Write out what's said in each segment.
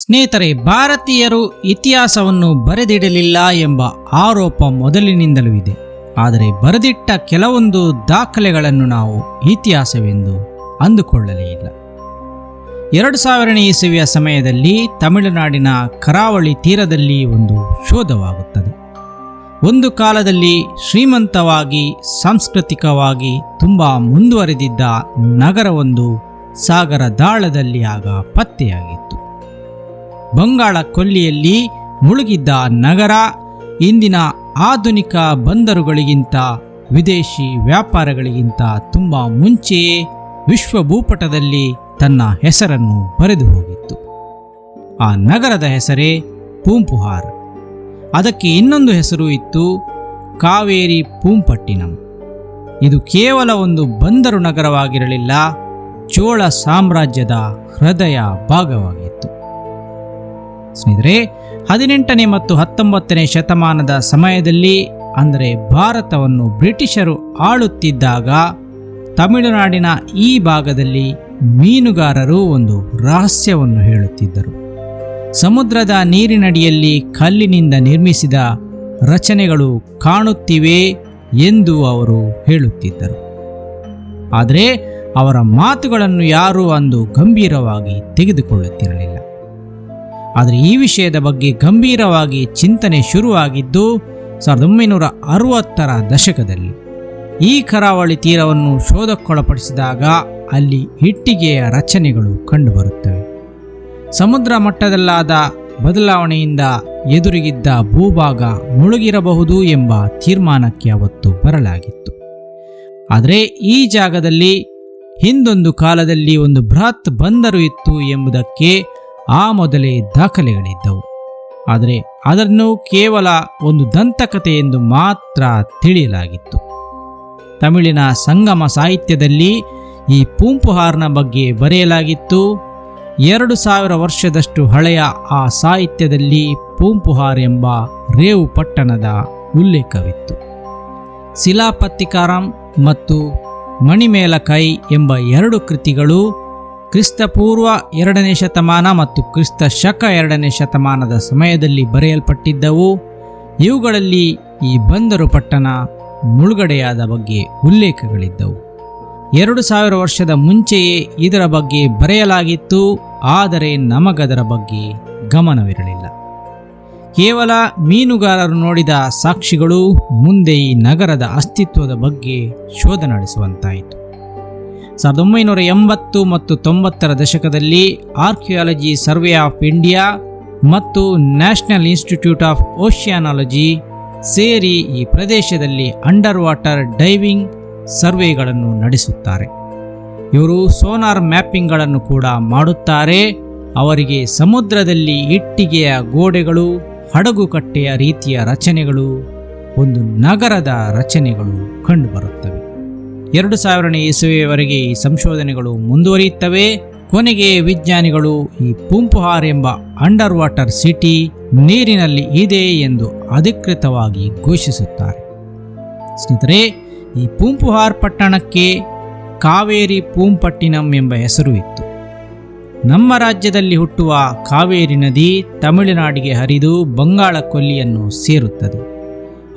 ಸ್ನೇಹಿತರೆ, ಭಾರತೀಯರು ಇತಿಹಾಸವನ್ನು ಬರೆದಿಡಲಿಲ್ಲ ಎಂಬ ಆರೋಪ ಮೊದಲಿನಿಂದಲೂ ಇದೆ. ಆದರೆ ಬರೆದಿಟ್ಟ ಕೆಲವೊಂದು ದಾಖಲೆಗಳನ್ನು ನಾವು ಇತಿಹಾಸವೆಂದು ಅಂದುಕೊಳ್ಳಲೇ ಇಲ್ಲ. 2000ನೇ ಇಸವಿಯ ಸಮಯದಲ್ಲಿ ತಮಿಳುನಾಡಿನ ಕರಾವಳಿ ತೀರದಲ್ಲಿ ಒಂದು ಶೋಧವಾಗುತ್ತದೆ. ಒಂದು ಕಾಲದಲ್ಲಿ ಶ್ರೀಮಂತವಾಗಿ ಸಾಂಸ್ಕೃತಿಕವಾಗಿ ತುಂಬ ಮುಂದುವರೆದಿದ್ದ ನಗರವೊಂದು ಸಾಗರ ದಾಳದಲ್ಲಿ ಆಗ ಪತ್ತೆಯಾಗಿತ್ತು. ಬಂಗಾಳ ಕೊಲ್ಲಿಯಲ್ಲಿ ಮುಳುಗಿದ್ದ ನಗರ ಇಂದಿನ ಆಧುನಿಕ ಬಂದರುಗಳಿಗಿಂತ ವಿದೇಶಿ ವ್ಯಾಪಾರಗಳಿಗಿಂತ ತುಂಬ ಮುಂಚೆಯೇ ವಿಶ್ವ ಭೂಪಟದಲ್ಲಿ ತನ್ನ ಹೆಸರನ್ನು ಬರೆದು ಹೋಗಿತ್ತು. ಆ ನಗರದ ಹೆಸರೇ ಪೂಂಪುಹಾರ್. ಅದಕ್ಕೆ ಇನ್ನೊಂದು ಹೆಸರು ಇತ್ತು, ಕಾವೇರಿ ಪೂಂಪಟ್ಟಿನಂ. ಇದು ಕೇವಲ ಒಂದು ಬಂದರು ನಗರವಾಗಿರಲಿಲ್ಲ, ಚೋಳ ಸಾಮ್ರಾಜ್ಯದ ಹೃದಯ ಭಾಗವಾಗಿತ್ತು. ಸ್ನೇಹಿತರೆ, 18ನೇ ಮತ್ತು 19ನೇ ಶತಮಾನದ ಸಮಯದಲ್ಲಿ, ಅಂದರೆ ಭಾರತವನ್ನು ಬ್ರಿಟಿಷರು ಆಳುತ್ತಿದ್ದಾಗ, ತಮಿಳುನಾಡಿನ ಈ ಭಾಗದಲ್ಲಿ ಮೀನುಗಾರರು ಒಂದು ರಹಸ್ಯವನ್ನು ಹೇಳುತ್ತಿದ್ದರು. ಸಮುದ್ರದ ನೀರಿನಡಿಯಲ್ಲಿ ಕಲ್ಲಿನಿಂದ ನಿರ್ಮಿಸಿದ ರಚನೆಗಳು ಕಾಣುತ್ತಿವೆ ಎಂದು ಅವರು ಹೇಳುತ್ತಿದ್ದರು. ಆದರೆ ಅವರ ಮಾತುಗಳನ್ನು ಯಾರೂ ಅಂದು ಗಂಭೀರವಾಗಿ ತೆಗೆದುಕೊಳ್ಳುತ್ತಿರಲಿಲ್ಲ. ಆದರೆ ಈ ವಿಷಯದ ಬಗ್ಗೆ ಗಂಭೀರವಾಗಿ ಚಿಂತನೆ ಶುರುವಾಗಿದ್ದು 1960ರ ದಶಕದಲ್ಲಿ. ಈ ಕರಾವಳಿ ತೀರವನ್ನು ಶೋಧಕ್ಕೊಳಪಡಿಸಿದಾಗ ಅಲ್ಲಿ ಇಟ್ಟಿಗೆಯ ರಚನೆಗಳು ಕಂಡುಬರುತ್ತವೆ. ಸಮುದ್ರ ಮಟ್ಟದಲ್ಲಾದ ಬದಲಾವಣೆಯಿಂದ ಎದುರಿಗಿದ್ದ ಭೂಭಾಗ ಮುಳುಗಿರಬಹುದು ಎಂಬ ತೀರ್ಮಾನಕ್ಕೆ ಅವತ್ತು ಬರಲಾಗಿತ್ತು. ಆದರೆ ಈ ಜಾಗದಲ್ಲಿ ಹಿಂದೊಂದು ಕಾಲದಲ್ಲಿ ಒಂದು ಬೃಹತ್ ಬಂದರು ಇತ್ತು ಎಂಬುದಕ್ಕೆ ಆ ಮೊದಲೇ ದಾಖಲೆಗಳಿದ್ದವು. ಆದರೆ ಅದನ್ನು ಕೇವಲ ಒಂದು ದಂತಕಥೆ ಎಂದು ಮಾತ್ರ ತಿಳಿಯಲಾಗಿತ್ತು. ತಮಿಳಿನ ಸಂಗಮ ಸಾಹಿತ್ಯದಲ್ಲಿ ಈ ಪೂಂಪುಹಾರ್ನ ಬಗ್ಗೆ ಬರೆಯಲಾಗಿತ್ತು. 2000 ವರ್ಷದಷ್ಟು ಹಳೆಯ ಆ ಸಾಹಿತ್ಯದಲ್ಲಿ ಪೂಂಪುಹಾರ್ ಎಂಬ ರೇವು ಪಟ್ಟಣದ ಉಲ್ಲೇಖವಿತ್ತು. ಶಿಲಾಪತ್ತಿಕಾರಂ ಮತ್ತು ಮಣಿಮೇಲಕೈ ಎಂಬ 2 ಕೃತಿಗಳು ಕ್ರಿಸ್ತಪೂರ್ವ 2ನೇ ಶತಮಾನ ಮತ್ತು ಕ್ರಿಸ್ತ ಶಕ 2ನೇ ಶತಮಾನದ ಸಮಯದಲ್ಲಿ ಬರೆಯಲ್ಪಟ್ಟಿದ್ದವು. ಇವುಗಳಲ್ಲಿ ಈ ಬಂದರು ಪಟ್ಟಣ ಮುಳುಗಡೆಯಾದ ಬಗ್ಗೆ ಉಲ್ಲೇಖಗಳಿದ್ದವು. 2000 ವರ್ಷದ ಮುಂಚೆಯೇ ಇದರ ಬಗ್ಗೆ ಬರೆಯಲಾಗಿತ್ತು, ಆದರೆ ನಮಗದರ ಬಗ್ಗೆ ಗಮನವಿರಲಿಲ್ಲ. ಕೇವಲ ಮೀನುಗಾರರು ನೋಡಿದ ಸಾಕ್ಷಿಗಳು ಮುಂದೆ ಈ ನಗರದ ಅಸ್ತಿತ್ವದ ಬಗ್ಗೆ ಶೋಧ ನಡೆಸುವಂತಾಯಿತು. 1980 ಮತ್ತು 90ರ ದಶಕದಲ್ಲಿ ಆರ್ಕಿಯಾಲಜಿ ಸರ್ವೆ ಆಫ್ ಇಂಡಿಯಾ ಮತ್ತು ನ್ಯಾಷನಲ್ ಇನ್ಸ್ಟಿಟ್ಯೂಟ್ ಆಫ್ ಓಷಿಯಾನಾಲಜಿ ಸೇರಿ ಈ ಪ್ರದೇಶದಲ್ಲಿ ಅಂಡರ್ ವಾಟರ್ ಡೈವಿಂಗ್ ಸರ್ವೆಗಳನ್ನು ನಡೆಸುತ್ತಾರೆ. ಇವರು ಸೋನಾರ್ ಮ್ಯಾಪಿಂಗ್ಗಳನ್ನು ಕೂಡ ಮಾಡುತ್ತಾರೆ. ಅವರಿಗೆ ಸಮುದ್ರದಲ್ಲಿ ಇಟ್ಟಿಗೆಯ ಗೋಡೆಗಳು, ಹಡಗುಕಟ್ಟೆಯ ರೀತಿಯ ರಚನೆಗಳು, ಒಂದು ನಗರದ ರಚನೆಗಳು ಕಂಡುಬರುತ್ತವೆ. 2000ನೇ ಇಸವಿಯವರೆಗೆ ಈ ಸಂಶೋಧನೆಗಳು ಮುಂದುವರಿಯುತ್ತವೆ. ಕೊನೆಗೆ ವಿಜ್ಞಾನಿಗಳು ಈ ಪೂಂಪುಹಾರ್ ಎಂಬ ಅಂಡರ್ ವಾಟರ್ ಸಿಟಿ ನೀರಿನಲ್ಲಿ ಇದೆ ಎಂದು ಅಧಿಕೃತವಾಗಿ ಘೋಷಿಸುತ್ತಾರೆ. ಸ್ನೇಹಿತರೆ, ಈ ಪೂಂಪುಹಾರ್ ಪಟ್ಟಣಕ್ಕೆ ಕಾವೇರಿ ಪೂಂಪಟ್ಟಿನಂ ಎಂಬ ಹೆಸರು ಇತ್ತು. ನಮ್ಮ ರಾಜ್ಯದಲ್ಲಿ ಹುಟ್ಟುವ ಕಾವೇರಿ ನದಿ ತಮಿಳುನಾಡಿಗೆ ಹರಿದು ಬಂಗಾಳ ಕೊಲ್ಲಿಯನ್ನು ಸೇರುತ್ತದೆ.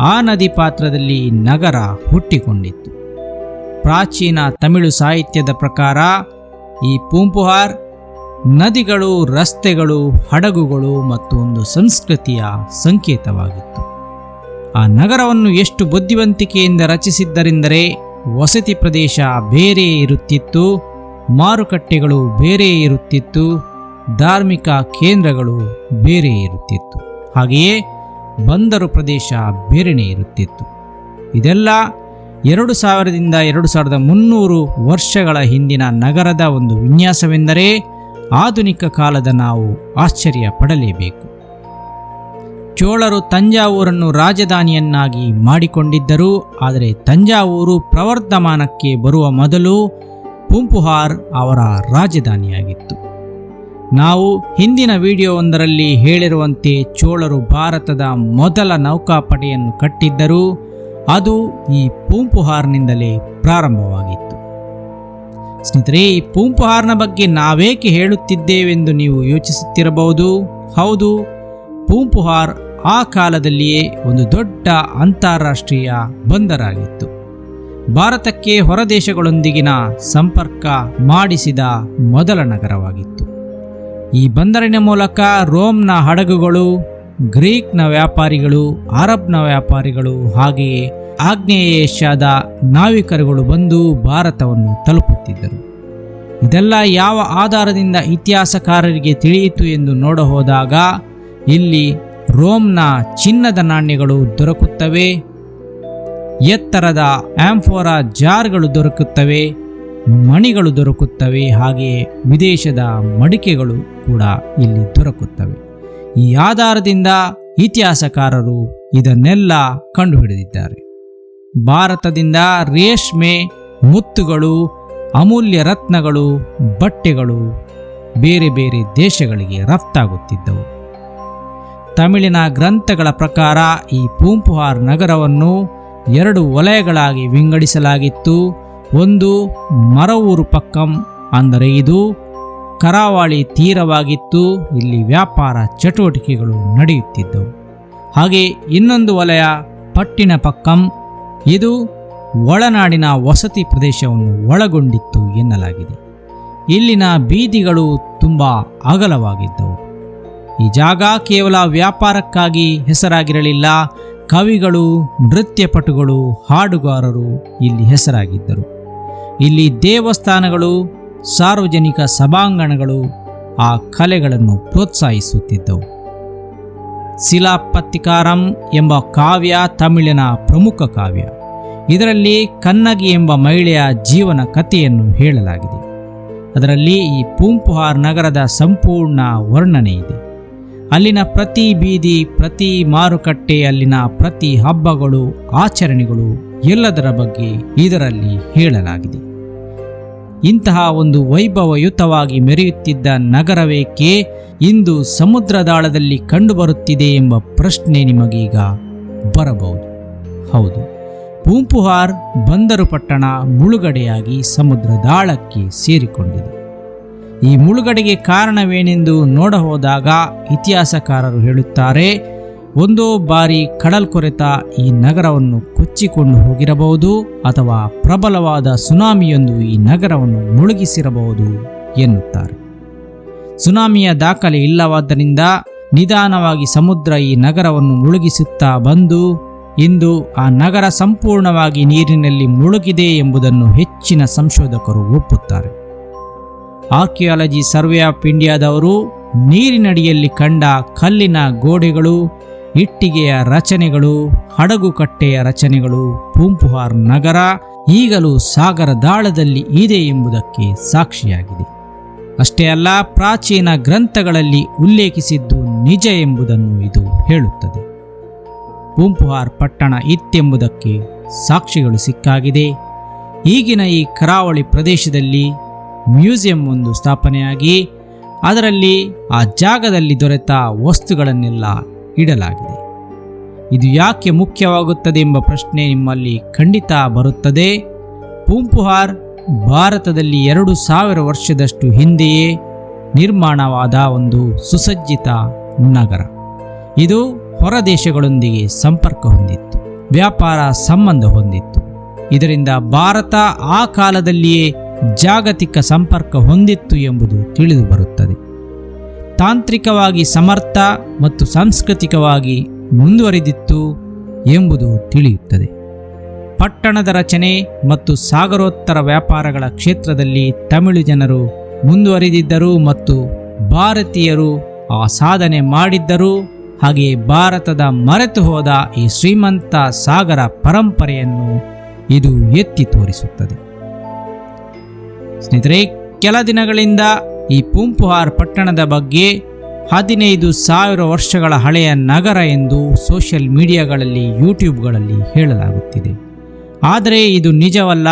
ಆ ನದಿ ಪಾತ್ರದಲ್ಲಿ ನಗರ ಹುಟ್ಟಿಕೊಂಡಿತ್ತು. ಪ್ರಾಚೀನ ತಮಿಳು ಸಾಹಿತ್ಯದ ಪ್ರಕಾರ ಈ ಪೂಂಪುಹಾರ್ ನದಿಗಳು, ರಸ್ತೆಗಳು, ಹಡಗುಗಳು ಮತ್ತು ಒಂದು ಸಂಸ್ಕೃತಿಯ ಸಂಕೇತವಾಗಿತ್ತು. ಆ ನಗರವನ್ನು ಎಷ್ಟು ಬುದ್ಧಿವಂತಿಕೆಯಿಂದ ರಚಿಸಿದ್ದರೆಂದರೆ, ವಸತಿ ಪ್ರದೇಶ ಬೇರೆ ಇರುತ್ತಿತ್ತು, ಮಾರುಕಟ್ಟೆಗಳು ಬೇರೆ ಇರುತ್ತಿತ್ತು, ಧಾರ್ಮಿಕ ಕೇಂದ್ರಗಳು ಬೇರೆ ಇರುತ್ತಿತ್ತು, ಹಾಗೆಯೇ ಬಂದರು ಪ್ರದೇಶ ಬೇರೆಯೇ ಇರುತ್ತಿತ್ತು. ಇದೆಲ್ಲ 2000ದಿಂದ 2300 ವರ್ಷಗಳ ಹಿಂದಿನ ನಗರದ ಒಂದು ವಿನ್ಯಾಸವೆಂದರೆ ಆಧುನಿಕ ಕಾಲದ ನಾವು ಆಶ್ಚರ್ಯ ಪಡಲೇಬೇಕು. ಚೋಳರು ತಂಜಾವೂರನ್ನು ರಾಜಧಾನಿಯನ್ನಾಗಿ ಮಾಡಿಕೊಂಡಿದ್ದರು. ಆದರೆ ತಂಜಾವೂರು ಪ್ರವರ್ಧಮಾನಕ್ಕೆ ಬರುವ ಮೊದಲು ಪೂಂಪುಹಾರ್ ಅವರ ರಾಜಧಾನಿಯಾಗಿತ್ತು. ನಾವು ಹಿಂದಿನ ವಿಡಿಯೋವೊಂದರಲ್ಲಿ ಹೇಳಿರುವಂತೆ ಚೋಳರು ಭಾರತದ ಮೊದಲ ನೌಕಾಪಡೆಯನ್ನು ಕಟ್ಟಿದ್ದರು. ಅದು ಈ ಪೂಂಪುಹಾರ್ನಿಂದಲೇ ಪ್ರಾರಂಭವಾಗಿತ್ತು. ಸ್ನೇಹಿತರೆ, ಈ ಪೂಂಪುಹಾರ್ನ ಬಗ್ಗೆ ನಾವೇಕೆ ಹೇಳುತ್ತಿದ್ದೇವೆಂದು ನೀವು ಯೋಚಿಸುತ್ತಿರಬಹುದು. ಹೌದು, ಪೂಂಪುಹಾರ್ ಆ ಕಾಲದಲ್ಲಿಯೇ ಒಂದು ದೊಡ್ಡ ಅಂತಾರಾಷ್ಟ್ರೀಯ ಬಂದರಾಗಿತ್ತು. ಭಾರತಕ್ಕೆ ಹೊರದೇಶಗಳೊಂದಿಗಿನ ಸಂಪರ್ಕ ಮಾಡಿಸಿದ ಮೊದಲ ನಗರವಾಗಿತ್ತು. ಈ ಬಂದರಿನ ಮೂಲಕ ರೋಮ್ನ ಹಡಗುಗಳು, ಗ್ರೀಕ್ನ ವ್ಯಾಪಾರಿಗಳು, ಅರಬ್ನ ವ್ಯಾಪಾರಿಗಳು, ಹಾಗೆಯೇ ಆಗ್ನೇಯ ಏಷ್ಯಾದ ನಾವಿಕರುಗಳು ಬಂದು ಭಾರತವನ್ನು ತಲುಪುತ್ತಿದ್ದರು. ಇದೆಲ್ಲ ಯಾವ ಆಧಾರದಿಂದ ಇತಿಹಾಸಕಾರರಿಗೆ ತಿಳಿಯಿತು ಎಂದು ನೋಡಹೋದಾಗ ಇಲ್ಲಿ ರೋಮ್ನ ಚಿನ್ನದ ನಾಣ್ಯಗಳು ದೊರಕುತ್ತವೆ, ಎತ್ತರದ ಆಂಫೋರಾ ಜಾರ್ಗಳು ದೊರಕುತ್ತವೆ, ಮಣಿಗಳು ದೊರಕುತ್ತವೆ, ಹಾಗೆಯೇ ವಿದೇಶದ ಮಡಿಕೆಗಳು ಕೂಡ ಇಲ್ಲಿ ದೊರಕುತ್ತವೆ. ಈ ಆಧಾರದಿಂದ ಇತಿಹಾಸಕಾರರು ಇದನ್ನೆಲ್ಲ ಕಂಡುಹಿಡಿದಿದ್ದಾರೆ. ಭಾರತದಿಂದ ರೇಷ್ಮೆ, ಮುತ್ತುಗಳು, ಅಮೂಲ್ಯ ರತ್ನಗಳು, ಬಟ್ಟೆಗಳು ಬೇರೆ ಬೇರೆ ದೇಶಗಳಿಗೆ ರಫ್ತಾಗುತ್ತಿದ್ದವು. ತಮಿಳಿನ ಗ್ರಂಥಗಳ ಪ್ರಕಾರ ಈ ಪೂಂಪುಹಾರ್ ನಗರವನ್ನು 2 ವಲಯಗಳಾಗಿ ವಿಂಗಡಿಸಲಾಗಿತ್ತು. ಒಂದು ಮರವೂರು ಪಕ್ಕಂ, ಅಂದರೆ ಇದು ಕರಾವಳಿ ತೀರವಾಗಿತ್ತು, ಇಲ್ಲಿ ವ್ಯಾಪಾರ ಚಟುವಟಿಕೆಗಳು ನಡೆಯುತ್ತಿದ್ದವು. ಹಾಗೆ ಇನ್ನೊಂದು ವಲಯ ಪಟ್ಟಿನ ಪಕ್ಕಂ, ಇದು ಒಳನಾಡಿನ ವಸತಿ ಪ್ರದೇಶವನ್ನು ಒಳಗೊಂಡಿತ್ತು ಎನ್ನಲಾಗಿದೆ. ಇಲ್ಲಿನ ಬೀದಿಗಳು ತುಂಬ ಅಗಲವಾಗಿದ್ದವು. ಈ ಜಾಗ ಕೇವಲ ವ್ಯಾಪಾರಕ್ಕಾಗಿ ಹೆಸರಾಗಿರಲಿಲ್ಲ, ಕವಿಗಳು, ನೃತ್ಯಪಟುಗಳು, ಹಾಡುಗಾರರು ಇಲ್ಲಿ ಹೆಸರಾಗಿದ್ದರು. ಇಲ್ಲಿ ದೇವಸ್ಥಾನಗಳು, ಸಾರ್ವಜನಿಕ ಸಭಾಂಗಣಗಳು ಆ ಕಲೆಗಳನ್ನು ಪ್ರೋತ್ಸಾಹಿಸುತ್ತಿದ್ದವು. ಶಿಲಾಪತ್ತಿಕಾರಂ ಎಂಬ ಕಾವ್ಯ ತಮಿಳಿನ ಪ್ರಮುಖ ಕಾವ್ಯ. ಇದರಲ್ಲಿ ಕನ್ನಗಿ ಎಂಬ ಮಹಿಳೆಯ ಜೀವನ ಕಥೆಯನ್ನು ಹೇಳಲಾಗಿದೆ. ಅದರಲ್ಲಿ ಈ ಪೂಂಪುಹಾರ್ ನಗರದ ಸಂಪೂರ್ಣ ವರ್ಣನೆ ಇದೆ. ಅಲ್ಲಿನ ಪ್ರತಿ ಬೀದಿ, ಪ್ರತಿ ಮಾರುಕಟ್ಟೆ, ಅಲ್ಲಿನ ಪ್ರತಿ ಹಬ್ಬಗಳು, ಆಚರಣೆಗಳು ಎಲ್ಲದರ ಬಗ್ಗೆ ಇದರಲ್ಲಿ ಹೇಳಲಾಗಿದೆ. ಇಂತಹ ಒಂದು ವೈಭವಯುತವಾಗಿ ಮೆರೆಯುತ್ತಿದ್ದ ನಗರವೇಕೆ ಇಂದು ಸಮುದ್ರದಾಳದಲ್ಲಿ ಕಂಡುಬರುತ್ತಿದೆ ಎಂಬ ಪ್ರಶ್ನೆ ನಿಮಗೀಗ ಬರಬಹುದು. ಹೌದು, ಪೂಂಪುಹಾರ್ ಬಂದರು ಪಟ್ಟಣ ಮುಳುಗಡೆಯಾಗಿ ಸಮುದ್ರದಾಳಕ್ಕೆ ಸೇರಿಕೊಂಡಿದೆ. ಈ ಮುಳುಗಡೆಗೆ ಕಾರಣವೇನೆಂದು ನೋಡಹೋದಾಗ ಇತಿಹಾಸಕಾರರು ಹೇಳುತ್ತಾರೆ, ಒಂದೋ ಬಾರಿ ಕಡಲ್ಕೊರೆತ ಈ ನಗರವನ್ನು ಕೊಚ್ಚಿಕೊಂಡು ಹೋಗಿರಬಹುದು, ಅಥವಾ ಪ್ರಬಲವಾದ ಸುನಾಮಿಯೊಂದು ಈ ನಗರವನ್ನು ಮುಳುಗಿಸಿರಬಹುದು ಎನ್ನುತ್ತಾರೆ. ಸುನಾಮಿಯ ದಾಖಲೆ ಇಲ್ಲವಾದ್ದರಿಂದ ನಿಧಾನವಾಗಿ ಸಮುದ್ರ ಈ ನಗರವನ್ನು ಮುಳುಗಿಸುತ್ತಾ ಬಂದು ಇಂದು ಆ ನಗರ ಸಂಪೂರ್ಣವಾಗಿ ನೀರಿನಲ್ಲಿ ಮುಳುಗಿದೆ ಎಂಬುದನ್ನು ಹೆಚ್ಚಿನ ಸಂಶೋಧಕರು ಒಪ್ಪುತ್ತಾರೆ. ಆರ್ಕಿಯಾಲಜಿ ಸರ್ವೆ ಆಫ್ ಇಂಡಿಯಾದವರು ನೀರಿನಡಿಯಲ್ಲಿ ಕಂಡ ಕಲ್ಲಿನ ಗೋಡೆಗಳು, ಇಟ್ಟಿಗೆಯ ರಚನೆಗಳು, ಹಡಗುಕಟ್ಟೆಯ ರಚನೆಗಳು ಪೂಂಪುಹಾರ್ ನಗರ ಈಗಲೂ ಸಾಗರದಾಳದಲ್ಲಿ ಇದೆ ಎಂಬುದಕ್ಕೆ ಸಾಕ್ಷಿಯಾಗಿದೆ. ಅಷ್ಟೇ ಅಲ್ಲ, ಪ್ರಾಚೀನ ಗ್ರಂಥಗಳಲ್ಲಿ ಉಲ್ಲೇಖಿಸಿದ್ದು ನಿಜ ಎಂಬುದನ್ನು ಇದು ಹೇಳುತ್ತದೆ. ಪೂಂಪುಹಾರ್ ಪಟ್ಟಣ ಇತ್ತೆಂಬುದಕ್ಕೆ ಸಾಕ್ಷಿಗಳು ಸಿಕ್ಕಾಗಿದೆ. ಈಗಿನ ಈ ಕರಾವಳಿ ಪ್ರದೇಶದಲ್ಲಿ ಮ್ಯೂಸಿಯಂ ಒಂದು ಸ್ಥಾಪನೆಯಾಗಿ ಅದರಲ್ಲಿ ಆ ಜಾಗದಲ್ಲಿ ದೊರೆತ ವಸ್ತುಗಳನ್ನೆಲ್ಲ ಇಡಲಾಗಿದೆ. ಇದು ಯಾಕೆ ಮುಖ್ಯವಾಗುತ್ತದೆ ಎಂಬ ಪ್ರಶ್ನೆ ನಿಮ್ಮಲ್ಲಿ ಖಂಡಿತ ಬರುತ್ತದೆ. ಪೂಂಪುಹಾರ್ ಭಾರತದಲ್ಲಿ 2000 ವರ್ಷದಷ್ಟು ಹಿಂದೆಯೇ ನಿರ್ಮಾಣವಾದ ಒಂದು ಸುಸಜ್ಜಿತ ನಗರ. ಇದು ಹೊರ ದೇಶಗಳೊಂದಿಗೆ ಸಂಪರ್ಕ ಹೊಂದಿತ್ತು, ವ್ಯಾಪಾರ ಸಂಬಂಧ ಹೊಂದಿತ್ತು. ಇದರಿಂದ ಭಾರತ ಆ ಕಾಲದಲ್ಲಿಯೇ ಜಾಗತಿಕ ಸಂಪರ್ಕ ಹೊಂದಿತ್ತು ಎಂಬುದು ತಿಳಿದು ಬರುತ್ತದೆ. ತಾಂತ್ರಿಕವಾಗಿ ಸಮರ್ಥ ಮತ್ತು ಸಾಂಸ್ಕೃತಿಕವಾಗಿ ಮುಂದುವರಿದಿತ್ತು ಎಂಬುದು ತಿಳಿಯುತ್ತದೆ. ಪಟ್ಟಣದ ರಚನೆ ಮತ್ತು ಸಾಗರೋತ್ತರ ವ್ಯಾಪಾರಗಳ ಕ್ಷೇತ್ರದಲ್ಲಿ ತಮಿಳು ಜನರು ಮುಂದುವರಿದಿದ್ದರು ಮತ್ತು ಭಾರತೀಯರು ಆ ಸಾಧನೆ ಮಾಡಿದ್ದರು. ಹಾಗೆಯೇ ಭಾರತದ ಮರೆತು ಹೋದ ಈ ಶ್ರೀಮಂತ ಸಾಗರ ಪರಂಪರೆಯನ್ನು ಇದು ಎತ್ತಿ ತೋರಿಸುತ್ತದೆ. ಸ್ನೇಹಿತರೆ, ಕೆಲ ದಿನಗಳಿಂದ ಈ ಪೂಂಪುಹಾರ್ ಪಟ್ಟಣದ ಬಗ್ಗೆ 15,000 ವರ್ಷಗಳ ಹಳೆಯ ನಗರ ಎಂದು ಸೋಷಿಯಲ್ ಮೀಡಿಯಾಗಳಲ್ಲಿ, ಯೂಟ್ಯೂಬ್ಗಳಲ್ಲಿ ಹೇಳಲಾಗುತ್ತಿದೆ. ಆದರೆ ಇದು ನಿಜವಲ್ಲ.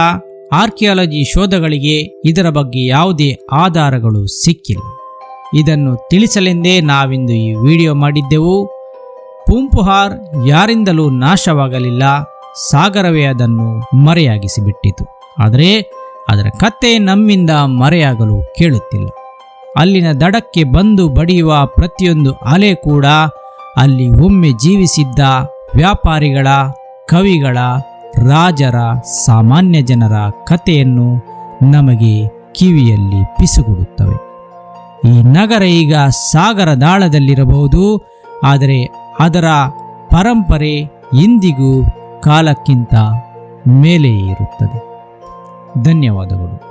ಆರ್ಕಿಯಾಲಜಿ ಶೋಧಗಳಿಗೆ ಇದರ ಬಗ್ಗೆ ಯಾವುದೇ ಆಧಾರಗಳು ಸಿಕ್ಕಿಲ್ಲ. ಇದನ್ನು ತಿಳಿಸಲೆಂದೇ ನಾವಿಂದು ಈ ವಿಡಿಯೋ ಮಾಡಿದ್ದೆವು. ಪೂಂಪುಹಾರ್ ಯಾರಿಂದಲೂ ನಾಶವಾಗಲಿಲ್ಲ, ಸಾಗರವೇ ಅದನ್ನು ಮರೆಯಾಗಿಸಿಬಿಟ್ಟಿತು. ಆದರೆ ಅದರ ಕತೆ ನಮ್ಮಿಂದ ಮರೆಯಾಗಲು ಕೇಳುತ್ತಿಲ್ಲ. ಅಲ್ಲಿನ ದಡಕ್ಕೆ ಬಂದು ಬಡಿಯುವ ಪ್ರತಿಯೊಂದು ಅಲೆ ಕೂಡ ಅಲ್ಲಿ ಒಮ್ಮೆ ಜೀವಿಸಿದ್ದ ವ್ಯಾಪಾರಿಗಳ, ಕವಿಗಳ, ರಾಜರ, ಸಾಮಾನ್ಯ ಜನರ ಕಥೆಯನ್ನು ನಮಗೆ ಕಿವಿಯಲ್ಲಿ ಪಿಸುಗುಡುತ್ತವೆ. ಈ ನಗರ ಈಗ ಸಾಗರ ದಾಳದಲ್ಲಿರಬಹುದು, ಆದರೆ ಅದರ ಪರಂಪರೆ ಇಂದಿಗೂ ಕಾಲಕ್ಕಿಂತ ಮೇಲೆಯೇ ಇರುತ್ತದೆ. ಧನ್ಯವಾದಗಳು.